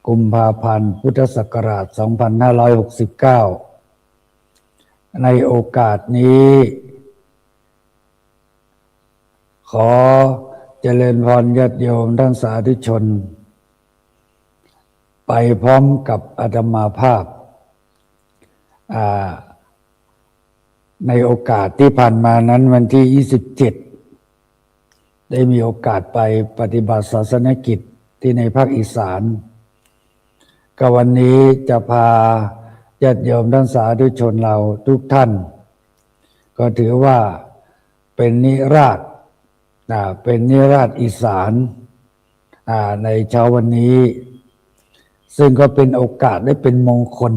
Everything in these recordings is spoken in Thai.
กุมภาพันธ์พุทธศักราช 2569 ในโอกาสนี้ขอเจริญพรญาติโยมท่านสาธุชนไปพร้อมกับอาตมาภาพในโอกาสที่ผ่านมานั้นวันที่ 27 ได้มีโอกาสไปปฏิบัติศาสนกิจที่ในภาคอีสานก็วันนี้จะพาญาติโยมท่านสาธุชนเราทุกท่านก็ถือว่าเป็นนิราศอีสานในเช้าวันนี้ซึ่งก็เป็นโอกาสได้เป็นมงคล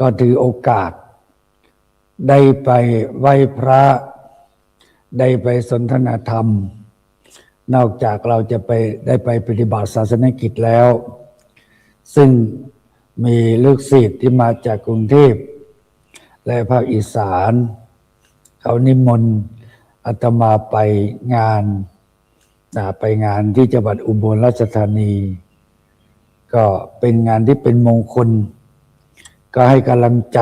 ก็ถือโอกาสได้ไปไหว้พระได้ไปสนทนาธรรมนอกจากเราจะได้ไปปฏิบัติศาสนกิจแล้วซึ่งมีลูกศิษย์ที่มาจากกรุงเทพและภาคอีสานเขานิมนต์อาตมาไปงานที่จังหวัดอุบลราชธานีก็เป็นงานที่เป็นมงคลก็ให้กำลังใจ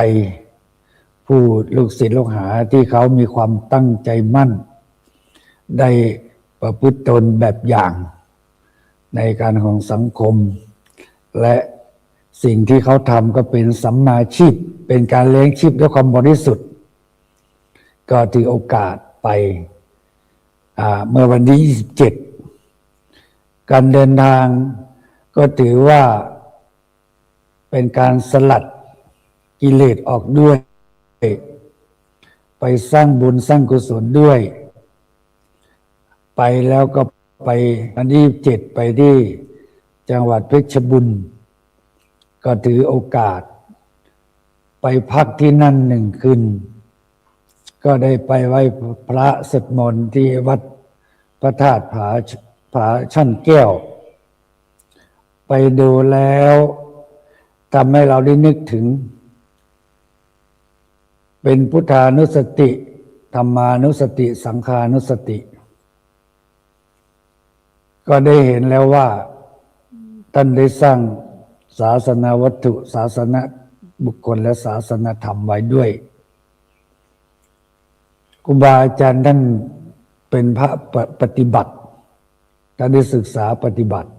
ผู้ลูกศิษย์ลูกหาที่เขามีความตั้งใจมั่นได้ประพฤติตนแบบอย่างในการของสังคมและสิ่งที่เขาทำก็เป็นสัมมาชีพเป็นการเลี้ยงชีพด้วยความบริสุทธิ์ก็ถือโอกาสไปเมื่อวันที่ 27 การเดินทางก็ถือว่าเป็นการสลัดกิเลสออกด้วยไปสร้างบุญสร้างกุศลด้วยไปแล้วก็ไปวันที่ 27 ไปที่จังหวัดเพชรบุรีก็ถือโอกาสไปพักที่นั่น1 คืนก็ได้ไปไหว้พระสวดมนต์ที่วัดพระธาตุผาชั่นแก้วไปดูแล้วทำให้เราได้นึกถึงเป็นพุทธานุสติธรรมานุสติสังฆานุสติก็ได้เห็นแล้วว่าท่านได้สร้างศาสนาวัตถุศาสนาบุคคลและศาสนาธรรมไว้ด้วยครูบาอาจารย์ท่านเป็นพระปฏิบัติท่านได้ศึกษาปฏิบัติ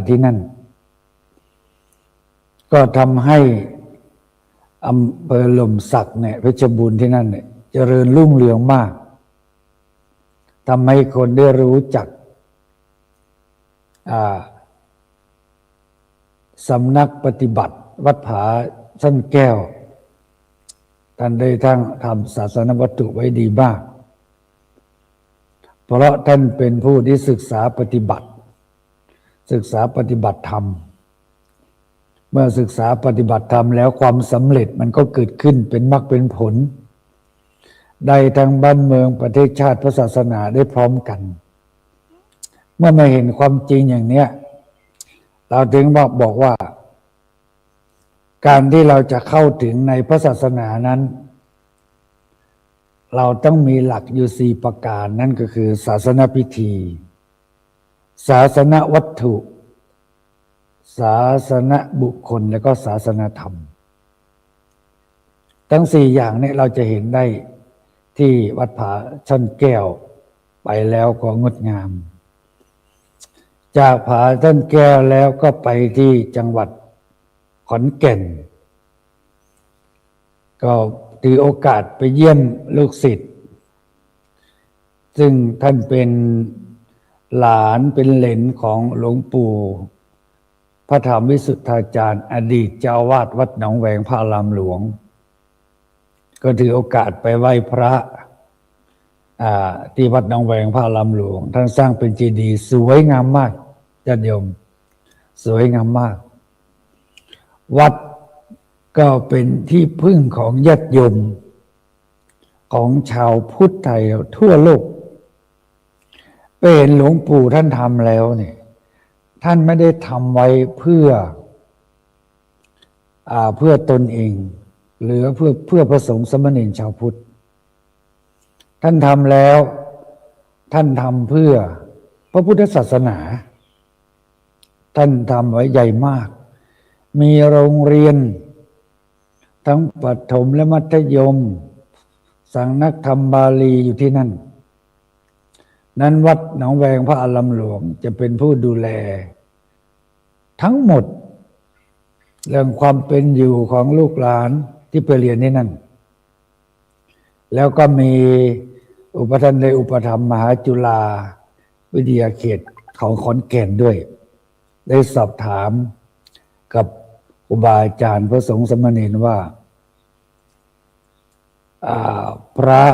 ที่นั่นก็ทำให้อำเภอหล่มสักเนี่ยเพชรบูรณ์ที่นั่นเนี่ยเจริญรุ่งเรืองมากทำให้คนได้รู้จักสำนักปฏิบัติวัดผาชั่นแก้วท่านได้ทั้งทำศาสนวัตถุไว้ดีมากเพราะท่านเป็นผู้ที่ศึกษาปฏิบัติธรรมเมื่อศึกษาปฏิบัติธรรมแล้วความสำเร็จมันก็เกิดขึ้นเป็นมรรคเป็นผลได้ทั้งบ้านเมืองประเทศชาติพระศาสนาได้พร้อมกันเมื่อมาเห็นความจริงอย่างเนี้ยเราถึงบอกว่าการที่เราจะเข้าถึงในพระศาสนานั้นเราต้องมีหลักอยู่4 ประการนั่นก็คือศาสนพิธีศาสนวัตถุศาสนบุคคลและก็ศาสนธรรมทั้ง4 อย่างนี้เราจะเห็นได้ที่วัดผาชั่นแก้วไปแล้วก็งดงามจากผาชั่นแก้วแล้วก็ไปที่จังหวัดขอนแก่นก็ถือโอกาสไปเยี่ยมลูกศิษย์ซึ่งท่านเป็นหลานเป็นเหลนของหลวงปู่พระธรรมวิสุทธาจารย์อดีตเจ้าวาดวัดหนองแหวงพระอารามหลวงก็ถือโอกาสไปไหว้พระที่วัดหนองแหวงพระอารามหลวงท่านสร้างเป็นเจดีย์สวยงามมากญาติโยมสวยงามมากวัดก็เป็นที่พึ่งของญาติโยมของชาวพุทธไทยทั่วโลกไปเห็นหลวงปู่ท่านทำแล้วเนี่ยท่านไม่ได้ทำไว้เพื่อตนเองหรือเพื่อพระสงฆ์สมณีชาวพุทธท่านทำแล้วท่านทำเพื่อพระพุทธศาสนา ท่านทำไว้ใหญ่มาก มีโรงเรียนทั้งประถมและมัธยมสำนักธรรมบาลีอยู่ที่นั่นนั้นวัดหนองแวงพระอารามหลวงจะเป็นผู้ดูแลทั้งหมดเรื่องความเป็นอยู่ของลูกหลานที่ไปเรียนที่นั่นแล้วก็มีอุปถัมภ์ในอุปถัมภ์มหาจุฬาวิทยาเขตของขอนแก่นด้วยได้สอบถามกับครูบาอาจารย์พระสงฆ์สมณเณรว่าพระ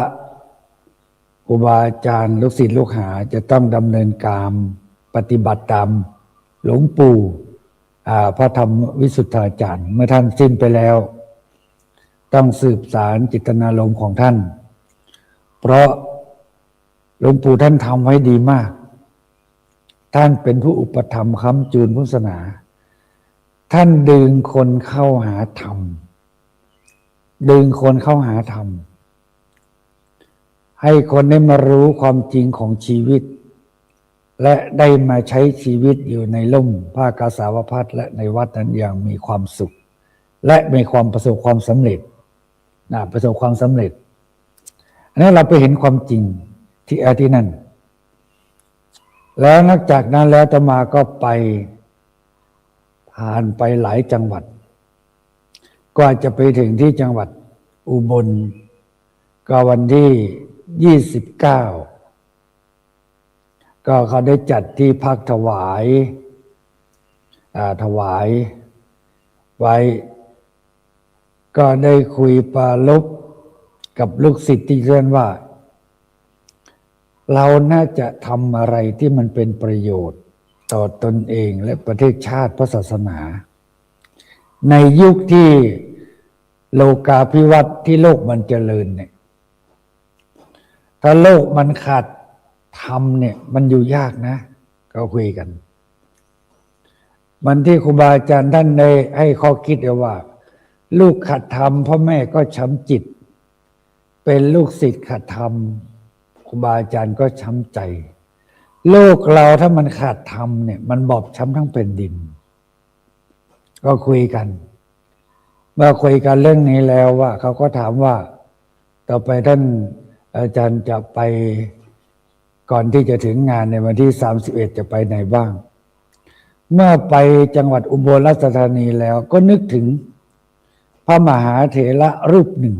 ครูบาอาจารย์ลูกศิษย์ลูกหาจะต้องดำเนินการปฏิบัติตามหลวงปู่พระธรรมวิสุทธาจารย์เมื่อท่านสิ้นไปแล้วต้องสืบสารจิตนารมณ์ของท่านเพราะหลวงปู่ท่านทำไว้ดีมากท่านเป็นผู้อุปถัมภ์ค้ำจูนพุทธศาสนาท่านดึงคนเข้าหาธรรมดึงคนเข้าหาธรรมให้คนได้มารู้ความจริงของชีวิตและได้มาใช้ชีวิตอยู่ในร่มผ้ากาสาวพัสและในวัดนั้นอย่างมีความสุขและมีความประสบความสำเร็จประสบความสำเร็จอันนี้เราไปเห็นความจริงที่นั่นแล้วนักจากนั้นแล้วอาตมาก็ไปผ่านไปหลายจังหวัดกว่าจะไปถึงที่จังหวัดอุบลก็วันที่29ก็เขาได้จัดที่พักถวายไว้ก็ได้คุยปราลบกับลูกศิษย์ที่เรียนว่าเราน่าจะทำอะไรที่มันเป็นประโยชน์ต่อตนเองและประเทศชาติพระศาสนาในยุคที่โลกาภิวัตน์ที่โลกมันเจริญเนี่ยถ้าโลกมันขาดธรรมเนี่ยมันอยู่ยากนะก็คุยกันมันที่ครูบาอาจารย์ท่านได้ให้ข้อคิดเอาว่าลูกขัดธรรมพ่อแม่ก็ช้ำจิตเป็นลูกศิษย์ขัดธรรมครูบาอาจารย์ก็ช้ำใจโลกเราถ้ามันขาดธรรมเนี่ยมันบอบช้ำทั้งเป็นดินก็คุยกันเมื่อคุยกันเรื่องนี้แล้วว่าเขาก็ถามว่าต่อไปท่านอาจารย์จะไปก่อนที่จะถึงงานในวันที่31จะไปไหนบ้างเมื่อไปจังหวัดอุบลราชธานีแล้วก็นึกถึงพระมหาเถระรูปหนึ่ง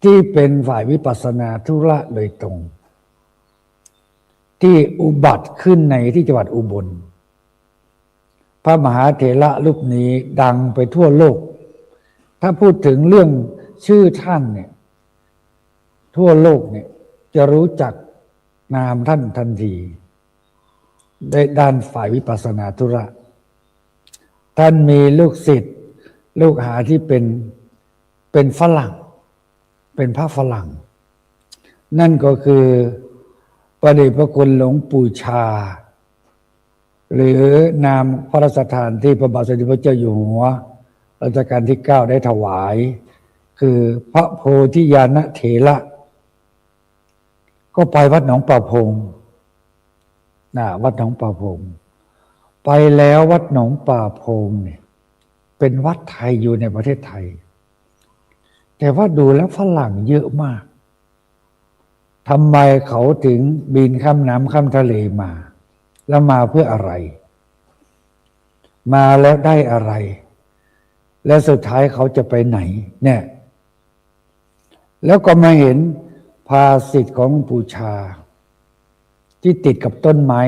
ที่เป็นฝ่ายวิปัสสนาธุระโดยตรงที่อุบัติขึ้นในที่จังหวัดอุบลพระมหาเถระรูปนี้ดังไปทั่วโลกถ้าพูดถึงเรื่องชื่อท่านเนี่ยทั่วโลกเนี่ยจะรู้จักนามท่านทันทีในด้านฝ่ายวิปัสสนาธุระท่านมีลูกศิษย์ลูกหาที่เป็นฝรั่งเป็นพระฝรั่งนั่นก็คือพระเดชพระคุณหลวงปู่ชาหรือนามพระราชทานที่พระบาทสมเด็จพระเจ้าอยู่หัวรัชกาลที่9ได้ถวายคือพระโพธิญาณเถระก็ไปวัดหนองป่าพงวัดหนองป่าพงไปแล้ววัดหนองป่าพงเนี่ยเป็นวัดไทยอยู่ในประเทศไทยแต่ว่าดูแล้วฝรั่งเยอะมากทำไมเขาถึงบินข้ามน้ำข้ามทะเลมาแล้วมาเพื่ออะไรมาแล้วได้อะไรและสุดท้ายเขาจะไปไหนเนี่ยแล้วก็มาเห็นภาษิตของหลวงปู่ชาที่ติดกับต้นไม้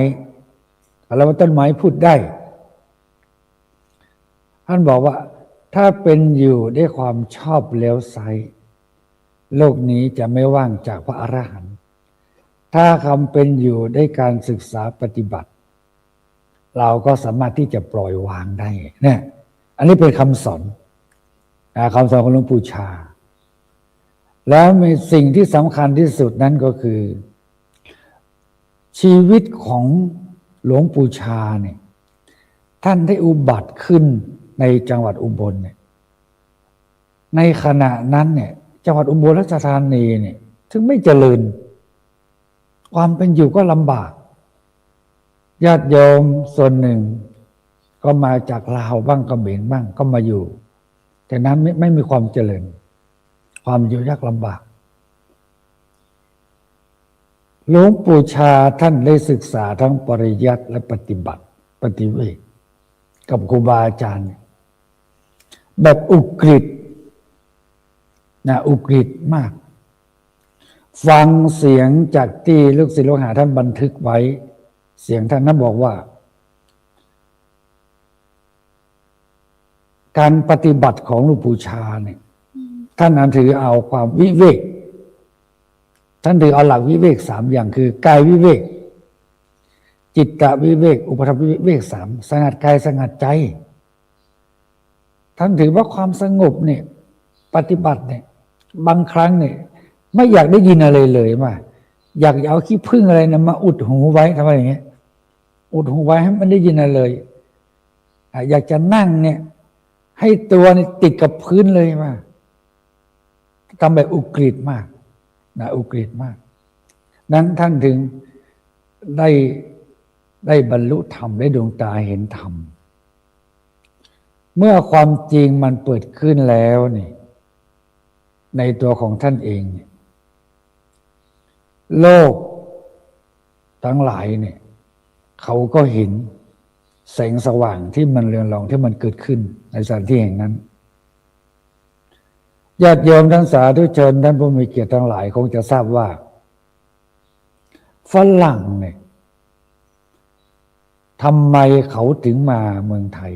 แล้วว่าต้นไม้พูดได้ท่านบอกว่าถ้าเป็นอยู่ด้วยความชอบแล้วไซร้โลกนี้จะไม่ว่างจากพระอรหันต์ถ้าคำเป็นอยู่ด้วยการศึกษาปฏิบัติเราก็สามารถที่จะปล่อยวางได้เนี่ยอันนี้เป็นคำสอนของหลวงปู่ชาแล้วมีสิ่งที่สำคัญที่สุดนั้นก็คือชีวิตของหลวงปู่ชาเนี่ยท่านได้อุบัติขึ้นในจังหวัดอุบลเนี่ยในขณะนั้นเนี่ยจังหวัดอุบลราชธานีเนี่ยถึงไม่เจริญความเป็นอยู่ก็ลำบาก ญาติโยมส่วนหนึ่งก็มาจากลาวบ้างเขมรบ้างก็มาอยู่แต่นั้นไม่มีความเจริญความอยู่ยากลำบากหลวงปู่ชาท่านได้ศึกษาทั้งปริยัติและปฏิบัติปฏิเวทกับครูบาอาจารย์แบบอุกฤษอุกฤษมากฟังเสียงจากที่ลูกศิษย์ลูกหาท่านบันทึกไว้เสียงท่านนั้นบอกว่าการปฏิบัติของหลวงปู่ชาเนี่ยท่านถือเอาความวิเวกท่านถือเอาหลักวิเวก3อย่างคือกายวิเวกจิตตวิเวกอุปธรรมวิเวก3สงัดกายสงัดใจท่านถือว่าความสงบเนี่ยปฏิบัติเนี่ยบางครั้งเนี่ยไม่อยากได้ยินอะไรเลยมาอยากเอาขี้ผึ้งอะไรนะมาอุดหูไว้ทำไมอย่างเงี้ยอุดหูไว้ให้มันได้ยินอะไรเลยอยากจะนั่งเนี่ยให้ตัวนี่ติดกับพื้นเลยมาทำแบบอุกฤษมากอุกฤษมากนั้นท่านถึงได้บรรลุธรรมได้ดวงตาเห็นธรรมเมื่อความจริงมันเปิดขึ้นแล้วนี่ในตัวของท่านเองโลกทั้งหลายเนี่ยเขาก็เห็นแสงสว่างที่มันเรืองรองที่มันเกิดขึ้นในสถานที่แห่งนั้นญาติโยมทั้งสาธุชนท่านผู้มีเกียรติทั้งหลายคงจะทราบว่าฝรั่งเนี่ยทำไมเขาถึงมาเมืองไทย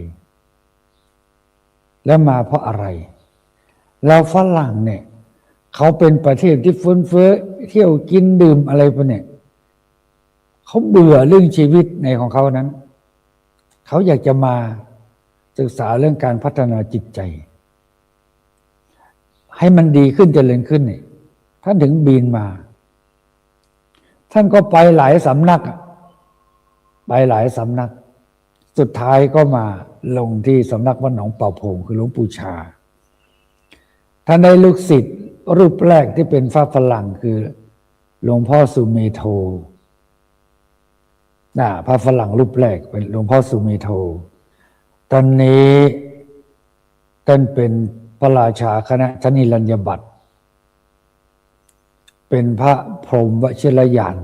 และมาเพราะอะไรแล้วฝรั่งเนี่ยเขาเป็นประเทศที่ฟุ้งเฟ้อเที่ยวกินดื่มอะไรพวกเนี่ยเขาเบื่อเรื่องชีวิตในของเขานั้นเขาอยากจะมาศึกษาเรื่องการพัฒนาจิตใจให้มันดีขึ้นเจริญขึ้นเนี่ยท่านถึงบินมาท่านก็ไปหลายสำนักไปหลายสำนักสุดท้ายก็มาลงที่สำนักวัดหนองเป่าพงคือหลวงปู่ชาท่านได้ลูกศิษย์รูปแรกที่เป็นฝรั่งคือหลวงพ่อสุเมโธพระฝรั่งรูปแรกเป็นหลวงพ่อสุเมโธตอนนี้ท่านเป็นพระราชาคณะชนิรัญญบัตรเป็นพระพรหมวชิรยาน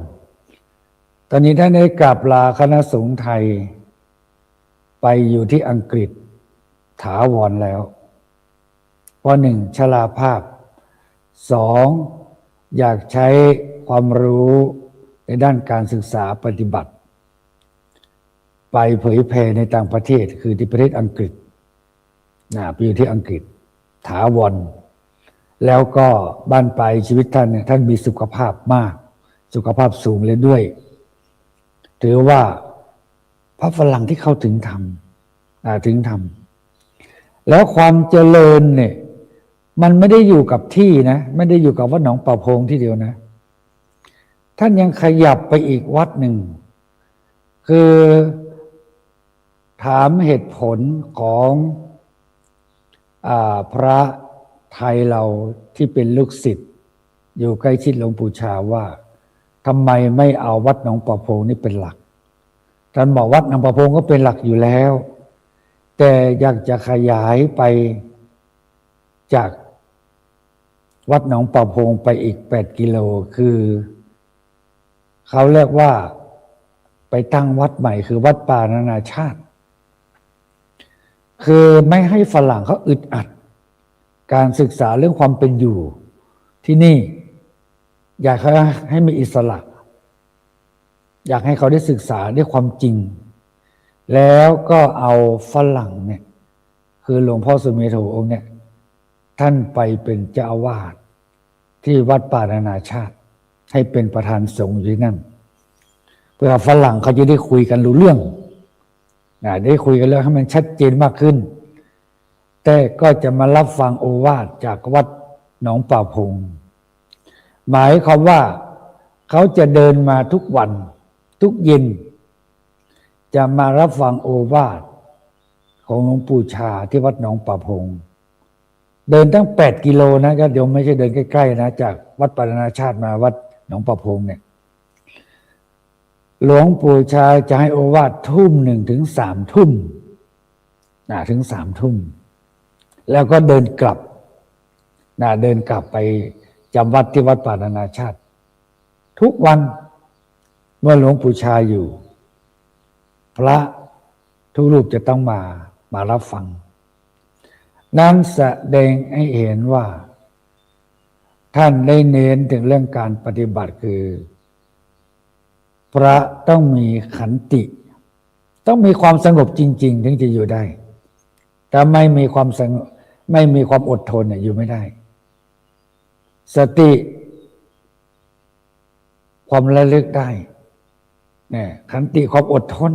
ตอนนี้ท่านได้กราบลาคณะสงฆ์ไทยไปอยู่ที่อังกฤษถาวรแล้วเพราะ1ชราภาพ2อยากใช้ความรู้ในด้านการศึกษาปฏิบัติไปเผยแผ่ในต่างประเทศคือที่ประเทศอังกฤษไปอยู่ที่อังกฤษถาวรแล้วก็บ้านปลายชีวิตท่านเนี่ยท่านมีสุขภาพมากสุขภาพสูงเลยด้วยถือว่าพระฝรั่งที่เข้าถึงธรรมแล้วความเจริญเนี่ยมันไม่ได้อยู่กับที่นะไม่ได้อยู่กับวัดหนองป่าพงที่เดียวนะท่านยังขยับไปอีกวัดหนึ่งคือถามเหตุผลของพระไทยเราที่เป็นลูกศิษย์อยู่ใกล้ชิดหลวงปู่ชาว่าทำไมไม่เอาวัดหนองป่าพงนี่เป็นหลักท่านบอกวัดหนองป่าพงก็เป็นหลักอยู่แล้วแต่อยากจะขยายไปจากวัดหนองป่าพงไปอีก8 กิโลคือเขาเรียกว่าไปตั้งวัดใหม่คือวัดป่านานาชาติคือไม่ให้ฝรั่งเขาอึดอัดการศึกษาเรื่องความเป็นอยู่ที่นี่อยากให้มีอิสระอยากให้เขาได้ศึกษาด้วยความจริงแล้วก็เอาฝรั่งเนี่ยคือหลวงพ่อสุเมโธองค์เนี่ยท่านไปเป็นเจ้าอาวาสที่วัดป่านานาชาติให้เป็นประธานสงฆ์อยู่ที่นั่นเพื่อฝรั่งเขาจะได้คุยกันรู้เรื่องได้คุยกันเรื่องให้มันชัดเจนมากขึ้นแต่ก็จะมารับฟังโอวาทจากวัดหนองป่าพงหมายความว่าเขาจะเดินมาทุกวันทุกเย็นจะมารับฟังโอวาทของหลวงปู่ชาที่วัดหนองป่าพงเดินตั้ง8 กิโลนะญาติโยมไม่ใช่เดินใกล้ๆนะจากวัดป่านานาชาติมาวัดหนองป่าพงเนี่ย หลวงปู่ชาจะให้โอวาท1 ทุ่มถึง 3 ทุ่มถึง 3 ทุ่มแล้วก็เดินกลับเดินกลับไปจำวัดที่วัดป่านานาชาติทุกวันเมื่อหลวงปู่ชาอยู่พระทุกรูปจะต้องมารับฟังนั้นแสดงให้เห็นว่าท่านได้เน้นถึงเรื่องการปฏิบัติคือพระต้องมีขันติต้องมีความสงบจริงๆถึงจะอยู่ได้แต่ไม่มีความสงบไม่มีความอดทนเนี่ยอยู่ไม่ได้สติความระลึกได้เนี่ยขันติความอดทน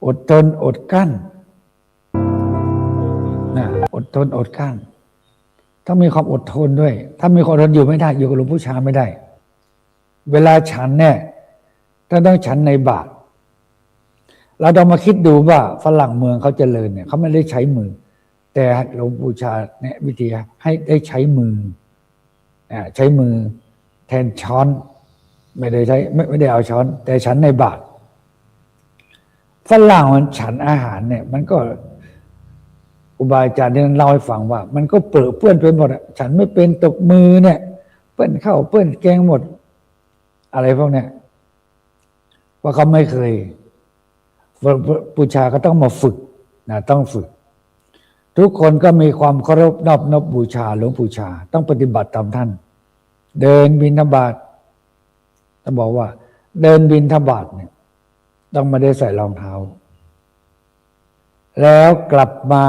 อดกลั้นอดทนอดกลั้นต้องมีความอดทนด้วยถ้ามีความอดทนอยู่ไม่ได้อยู่กับหลวงปู่ชาไม่ได้เวลาฉันเนี่ยถ้าต้องฉันในบาตรเราต้องมาคิดดูว่าฝรั่งเมืองเขาเจริญเนี่ยเขาไม่ได้ใช้มือแต่หลวงปู่ชาเนี่ยวิธีให้ได้ใช้มือใช้มือแทนช้อนไม่ได้เอาช้อนแต่ฉันในบาตรฝรั่งมันฉันอาหารเนี่ยมันก็ครูบาอาจารย์ที่นั่นเล่าให้ฟังว่ามันก็เปื้อนไปหมดฉันไม่เป็นตกมือเนี่ยเปื้อนข้าวเปื้อนแกงหมดอะไรพวกเนี้ยว่าเขาไม่เคยบูชาก็ต้องมาฝึกต้องฝึกทุกคนก็มีความเคารพนอบบูชาหลวงปู่ชาต้องปฏิบัติตามท่านเดินบิณฑบาตต้องบอกว่าเดินบิณฑบาตเนี่ยต้องไม่ได้ใส่รองเท้าแล้วกลับมา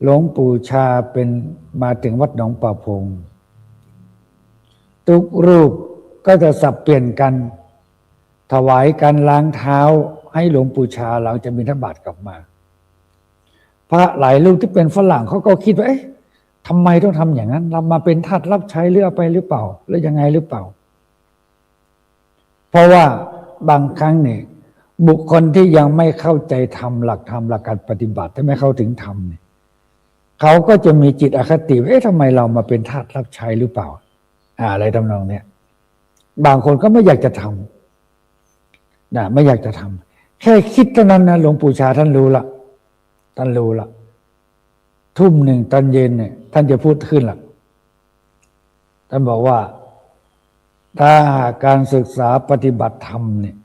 หลวงปู่ชาเป็นมาถึงวัดหนองป่าพงทุกรูปก็จะสับเปลี่ยนกันถวายการล้างเท้าให้หลวงปู่ชาหลังจากบิณฑบาตกลับมาพระหลายรูปที่เป็นฝรั่งเขาก็คิดว่าทำไมต้องทำอย่างนั้นเรามาเป็นทาสรับใช้เรือไปหรือเปล่าหรือยังไงหรือเปล่าเพราะว่าบางครั้งเนี่ยบุคคลที่ยังไม่เข้าใจธรรมหลักการปฏิบัติที่ไม่เข้าถึงธรรมเนี่ยเขาก็จะมีจิตอคติว่าทำไมเรามาเป็นทาสรับใช้หรือเปล่าอะไรทำนองเนี้ยบางคนก็ไม่อยากจะทำไม่อยากจะทำแค่คิดเท่านั้นนะหลวงปู่ชาท่านรู้ละ1 ทุ่มตอนเย็นเนี่ยท่านจะพูดขึ้นละท่านบอกว่าถ้าการศึกษาปฏิบัติธรรมเนี่ย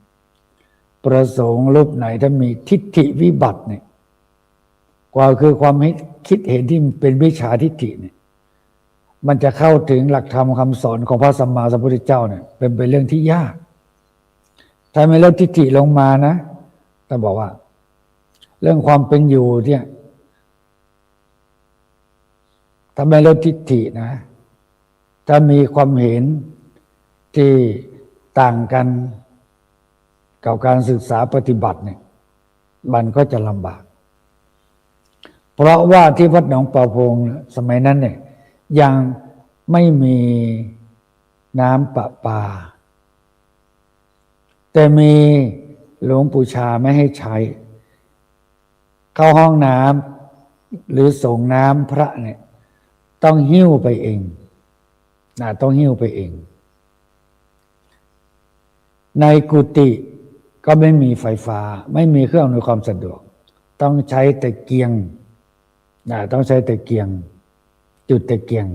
ประสงค์รูปไหนถ้ามีทิฏฐิวิบัติเนี่ยกว่าคือความคิดเห็นที่เป็นวิชชาทิฏฐิเนี่ยมันจะเข้าถึงหลักธรรมคำสอนของพระสัมมาสัมพุทธเจ้าเนี่ยเป็นเรื่องที่ยากถ้าไม่ลดทิฏฐิลงมานะท่านบอกว่าเรื่องความเป็นอยู่เนี่ยถ้าไม่ลดทิฏฐินะถ้ามีความเห็นที่ต่างกันกับการศึกษาปฏิบัติเนี่ยมันก็จะลำบากเพราะว่าที่วัดหนองป่าพงสมัยนั้นเนี่ยยังไม่มีน้ำประปาแต่มีหลวงปู่ชาไม่ให้ใช้เข้าห้องน้ำหรือส่งน้ำพระเนี่ยต้องหิ้วไปเองต้องหิ้วไปเองในกุฏิก็ไม่มีไฟฟ้าไม่มีเครื่องอำนวยความสะดวกต้องใช้ตะเกียงต้องใช้ตะเกียงจุดตะเกียง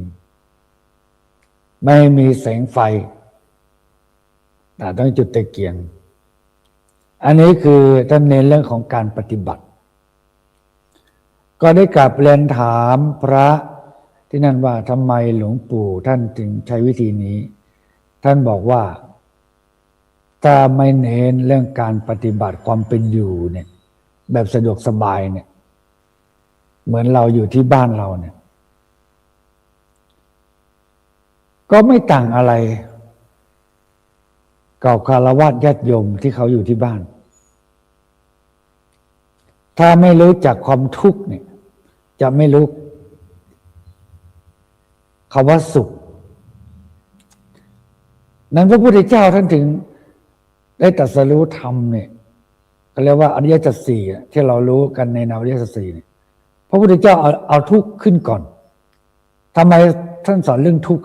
ไม่มีแสงไฟต้องจุดตะเกียงอันนี้คือท่านเน้นเรื่องของการปฏิบัติก็ได้กลับเรียนถามพระที่นั่นว่าทำไมหลวงปู่ท่านจึงใช้วิธีนี้ท่านบอกว่าถ้าไม่เน้นเรื่องการปฏิบัติความเป็นอยู่เนี่ยแบบสะดวกสบายเนี่ยเหมือนเราอยู่ที่บ้านเราเนี่ยก็ไม่ต่างอะไรกับคฤหัสถ์ญาติโยมที่เขาอยู่ที่บ้านถ้าไม่รู้จักความทุกข์เนี่ยจะไม่รู้คำว่าสุขนั้นพระพุทธเจ้าท่านถึงได้ตรัสรู้ธรรมเนี่ยเขาเรียกว่าอริยสัจสี่ที่เรารู้กันในอริยสัจสี่เนี่ยพระพุทธเจ้าเอาทุกข์ขึ้นก่อนทำไมท่านสอนเรื่องทุกข์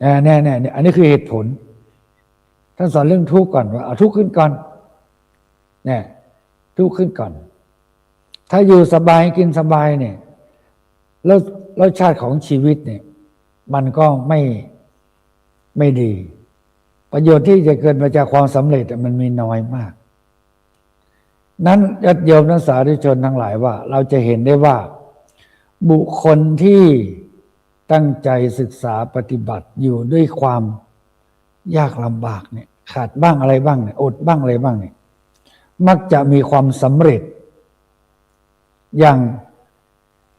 แน่อันนี้คือเหตุผลท ท่านสอนเรื่องทุกข์ก่อนว่าเอาทุกข์ขึ้นก่อนเนี่ยทุกข์ขึ้นก่อน ถ้าอยู่สบายกินสบายเนี่ยแล้วรสชาติของชีวิตเนี่ยมันก็ไม่ดี ประโยชน์ที่จะเกิดมาจากความสำเร็จมันมีน้อยมากนั้นญาติโยมนักสาธุชนทั้งหลายว่าเราจะเห็นได้ว่าบุคคลที่ตั้งใจศึกษาปฏิบัติอยู่ด้วยความยากลำบากเนี่ยขาดบ้างอะไรบ้างเนี่ยอดบ้างอะไรบ้างเนี่ยมักจะมีความสำเร็จอย่าง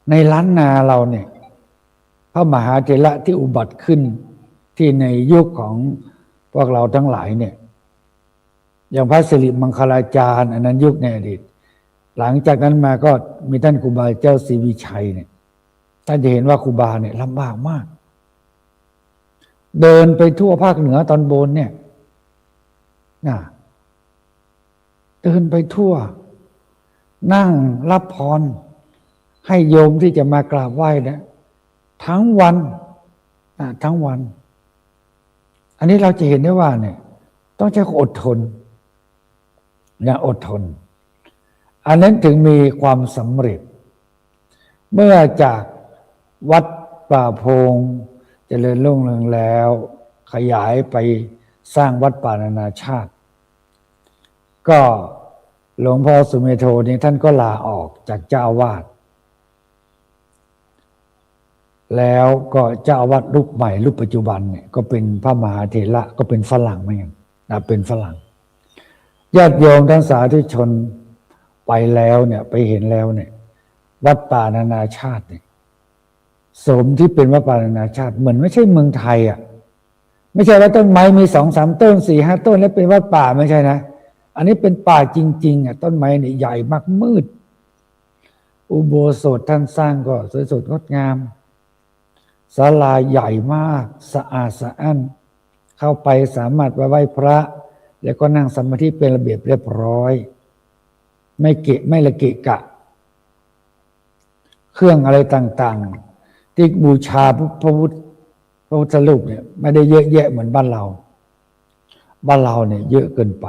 ในล้านนาเราเนี่ยพระมหาเถระที่อุบัติขึ้นที่ในยุคของพวกเราทั้งหลายเนี่ยอย่างพระสิริมังคลาจารย์อันนั้นยุคในอดีตหลังจากนั้นมาก็มีท่านครูบาเจ้าศรีวิชัยเนี่ยท่านจะเห็นว่าครูบาเนี่ยลำบากมากเดินไปทั่วภาคเหนือตอนบนเนี่ยเดินไปทั่วนั่งรับพรให้โยมที่จะมากราบไหว้นะทั้งวันทั้งวันอันนี้เราจะเห็นได้ว่าเนี่ยต้องใช้อดทนอดทนอันนั้นถึงมีความสำเร็จเมื่อจากวัดป่าโพงเจริญรุ่งเรืองแล้วขยายไปสร้างวัดป่านานาชาติก็หลวงพ่อสุเมโธนี่ท่านก็ลาออกจากเจ้าอาวาสแล้วก็เจ้าอาวาสรูปใหม่รูปปัจจุบันเนี่ยก็เป็นพระมหาเถระก็เป็นฝรั่งเหมือนกันเป็นฝรั่งญาติโยมทั้งสาธุชนไปแล้วเนี่ยไปเห็นแล้วเนี่ยวัดป่านานาชาติเนี่ยสมที่เป็นวัดป่านานาชาติเหมือนไม่ใช่เมืองไทยไม่ใช่ว่าต้นไม้มี2-3ต้น4-5ต้นแล้วเป็นวัดป่าไม่ใช่นะอันนี้เป็นป่าจริงๆต้นไม้เนี่ยใหญ่มากมืดอุโบสถท่านสร้างก็สวยสดงดงามศาลาใหญ่มากสะอาดสะอ้านเข้าไปสามารถไปไหว้พระแล้วก็นั่งสมาธิเป็นระเบียบเรียบร้อยไม่ละเกะกะเครื่องอะไรต่างๆที่บูชาพระพุทธรูปเนี่ยไม่ได้เยอะแยะเหมือนบ้านเราเนี่ยเยอะเกินไป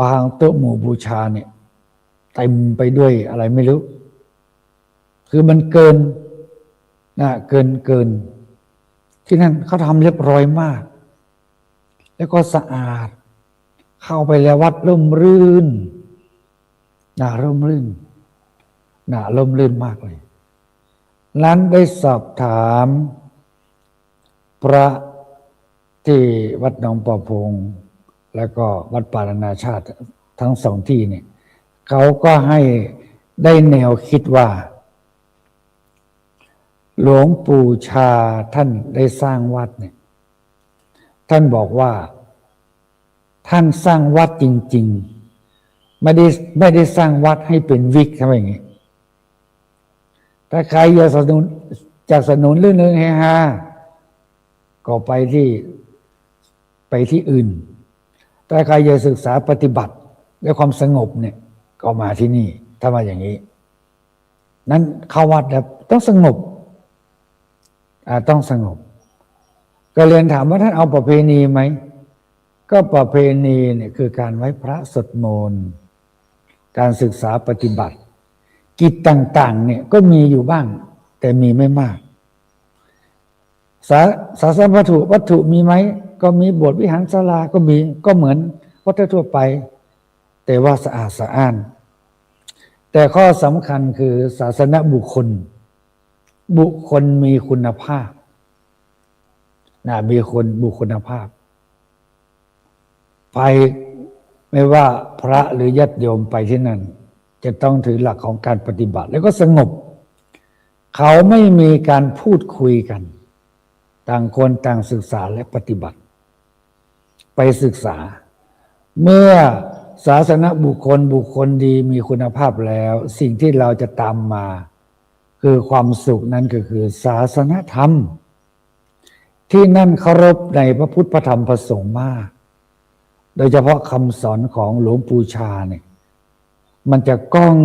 บางโต๊ะหมู่บูชาเนี่ยเต็มไปด้วยอะไรไม่รู้คือมันเกินที่นั่นเขาทำเรียบร้อยมากแล้วก็สะอาดเข้าไปแล้ววัดร่มรื่นร่มรื่นมากเลยนั้นได้สอบถามพระที่วัดหนองป่าพงแล้วก็วัดป่านานาชาติทั้งสองที่เนี่ยเขาก็ให้ได้แนวคิดว่าหลวงปู่ชาท่านได้สร้างวัดเนี่ยท่านบอกว่าท่านสร้างวัดจริงๆไม่ได้สร้างวัดให้เป็นวิกทำอย่างนี้ถ้าใครอยากสนุนเรื่องเฮฮาก็ไปที่อื่นถ้าใครอยากศึกษาปฏิบัติด้วยความสงบเนี่ยก็มาที่นี่ถ้ามาอย่างนี้นั้นเข้าวัดแล้วต้องสงบก็เรียนถามว่าท่านเอาประเพณีไหมก็ประเพณีเนี่ยคือการไหว้พระสวดมนต์การศึกษาปฏิบัติกิจต่างๆเนี่ยก็มีอยู่บ้างแต่มีไม่มากศาสนวัตถุมีไหมก็มีโบสถ์วิหารศาลาก็มีก็เหมือนวัดทั่วไปแต่ว่าสะอาดสะอ้านแต่ข้อสำคัญคือศาสนบุคคลมีคุณภาพมีบุคคลภาพไปไม่ว่าพระหรือญาติโยมไปที่นั่นจะต้องถือหลักของการปฏิบัติแล้วก็สงบเขาไม่มีการพูดคุยกันต่างคนต่างศึกษาและปฏิบัติไปศึกษาเมื่อศาสนบุคคลดีมีคุณภาพแล้วสิ่งที่เราจะตามมาคือความสุขนั้นก็คือศาสนธรรมที่นั่นเคารพในพระพุทธพระธรรมพระสงฆ์มากโดยเฉพาะคำสอนของหลวงปู่ชาเนี่ยมันจะก้อง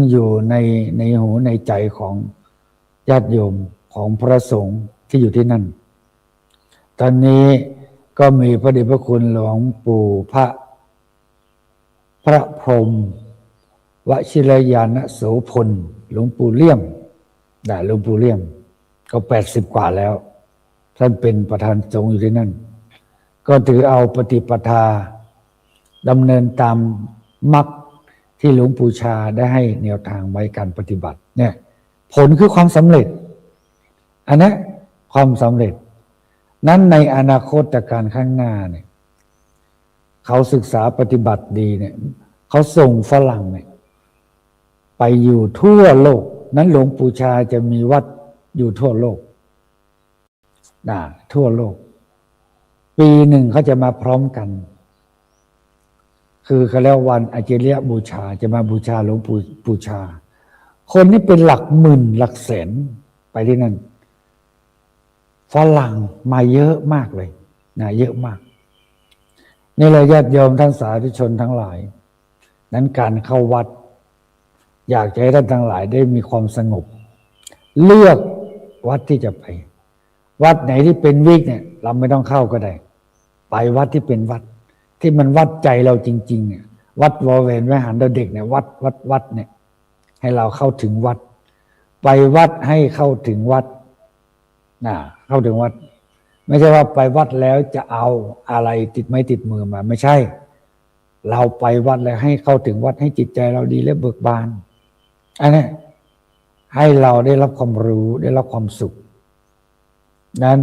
อยู่ในหูในใจของญาติโยมของพระสงฆ์ที่อยู่ที่นั่นตอนนี้ ก็มีพระเดชพระคุณหลวงปู่พระพรหมวชิรยานโสพลหลวงปู่เลี่ยมหลวงปู่เลี่ยมก็80 กว่าแล้วท่านเป็นประธานสงฆ์อยู่ที่นั่นก็ถือเอาปฏิปทาดำเนินตามมรรคที่หลวงปู่ชาได้ให้แนวทางไว้การปฏิบัติเนี่ยผลคือความสำเร็จอันนี้ความสำเร็จนั้นในอนาคตการข้างหน้าเนี่ยเขาศึกษาปฏิบัติดีเนี่ยเขาส่งฝรั่งเนี่ยไปอยู่ทั่วโลกนั้นหลวงปู่ชาจะมีวัดอยู่ทั่วโลกทั่วโลกปีหนึ่งเขาจะมาพร้อมกันคือเขาเรียกวันอาเจริยบูชาจะมาบูชาหลวงปู่ชาคนนี้เป็นหลักหมื่นหลักแสนไปที่นั่นฝรั่งมาเยอะมากเลยเยอะมากนี่เลยญาติโยมท่านสาธุชนทั้งหลายนั้นการเข้าวัดอยากให้ท่านทั้งหลายได้มีความสงบเลือกวัดที่จะไปวัดไหนที่เป็นวิกเนี่ยเราไม่ต้องเข้าก็ได้ไปวัดที่เป็นวัดที่มันวัดใจเราจริงๆเนี่ยวัดวอเวนวิหารเด็กเนี่ยวัดเนี่ยให้เราเข้าถึงวัดไปวัดให้เข้าถึงวัดเข้าถึงวัดไม่ใช่ว่าไปวัดแล้วจะเอาอะไรติดไม้ติดมือมาไม่ใช่เราไปวัดแล้วให้เข้าถึงวัดให้จิตใจเราดีและเบิกบานอันนี้ให้เราได้รับความรู้ได้รับความสุขนั้น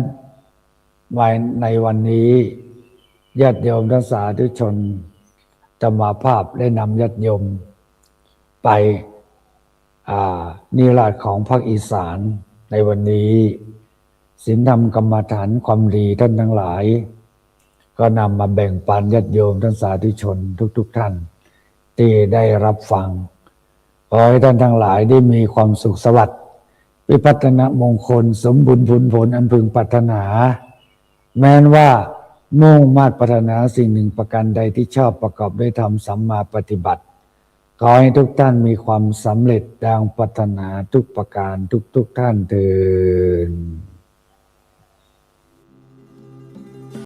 ในวันนี้ญาติโยมท่านสาธุชนธรรมาภาพได้นำญาติโยมไปนิราศของภาคอีสานในวันนี้ศีลธรรมกรรมฐานความดีท่านทั้งหลายก็นำมาแบ่งปันญาติโยมท่านสาธุชนทุกท่านที่ได้รับฟังขอให้ท่านทั้งหลายได้มีความสุขสวัสดิ์วิพัฒนมงคลสมบูรณ์ผลอันพึงปรารถนาแม้นว่ามุ่งมาตรปรารถนาสิ่งหนึ่งประการใดที่ชอบประกอบด้วยธรรมสัมมาปฏิบัติขอให้ทุกท่านมีความสำเร็จดังปรารถนาทุกประการทุกท่านเถิด